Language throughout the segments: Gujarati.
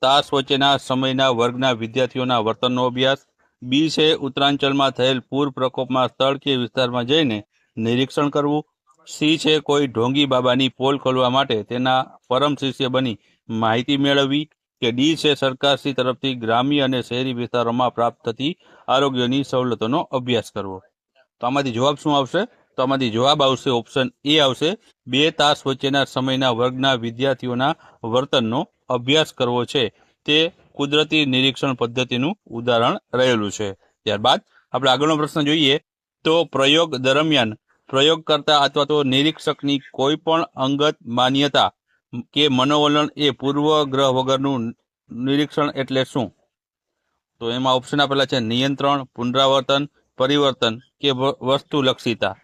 તાસ વચ્ચેના સમયના વર્ગના વિદ્યાર્થીઓના વર્તનનો અભ્યાસ. બી છે ઉત્તરાંચલમાં થયેલ પૂર પ્રકોપમાં સ્થળ કે વિસ્તારમાં જઈને નિરીક્ષણ કરવું. સી છે કોઈ ઢોંગી બાબાની પોલ ખોલવા માટે તેના પરમ શિષ્ય બની માહિતી મેળવવી. કે ડી છે સરકારશ્રી તરફથી ગ્રામ્ય અને શહેરી વિસ્તારોમાં પ્રાપ્ત થતી આરોગ્યની સવલતોનો અભ્યાસ કરવો. તો આમાંથી જવાબ શું આવશે? તો આમાંથી જવાબ આવશે ઓપ્શન એ આવશે. 2 તાસ વચ્ચેના સમયના વર્ગના વિદ્યાર્થીઓના વર્તનનો અભ્યાસ કરવો છે તે કુદરતી નિરીક્ષણ પદ્ધતિનું ઉદાહરણ રહેલું છે. ત્યારબાદ આપણે આગળનો પ્રશ્ન જોઈએ તો પ્રયોગ દરમિયાન પ્રયોગકર્તા અથવા તો નિરીક્ષકની કોઈ પણ અંગત માન્યતા કે મનોવલણ એ પૂર્વગ્રહ વગરનું નિરીક્ષણ એટલે શું? તો એમાં ઓપ્શન આપેલા છે નિયંત્રણ, પુનરાવર્તન, પરિવર્તન કે વસ્તુલક્ષિતા.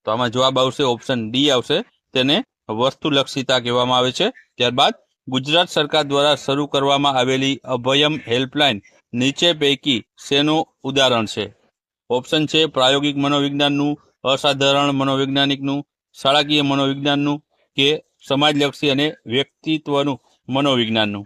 તો આમાં જવાબ આવશે ઓપ્શન ડી આવશે. તેને વસ્તુલક્ષિતા કહેવામાં આવે છે. ત્યારબાદ ગુજરાત સરકાર દ્વારા શરૂ કરવામાં આવેલી અભયમ હેલ્પલાઇન નીચે પૈકી શેનું ઉદાહરણ છે? ઓપ્શન છે પ્રાયોગિક મનોવિજ્ઞાનનું, અસાધારણ મનોવૈજ્ઞાનિકનું, શાળાકીય મનોવિજ્ઞાનનું કે સમાજલક્ષી અને વ્યક્તિત્વનું મનોવિજ્ઞાનનું.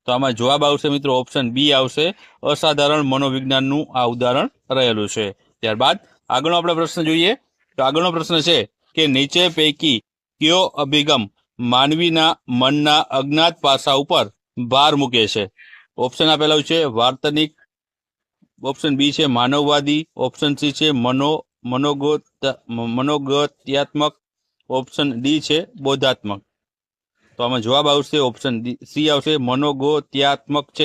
તો આમાં જવાબ આવશે મિત્રો ઓપ્શન બી આવશે. અસાધારણ મનોવિજ્ઞાનનું આ ઉદાહરણ રહેલું છે. ત્યારબાદ આગળનો આપણે પ્રશ્ન જોઈએ તો આગળનો પ્રશ્ન છે કે નીચે પૈકી કયો અભિગમ માનવીના મનના અજ્ઞાત પાસા ઉપર ભાર મૂકે છે? ઓપ્શન આપેલા છે વાર્તનિક, ઓપ્શન બી છે માનવવાદી, ઓપ્શન સી છે મનોગત્યાત્મક, ઓપ્શન ડી છે બોધાત્મક. તો આમાં જવાબ આવશે ઓપ્શન સી આવશે મનોગત્યાત્મક છે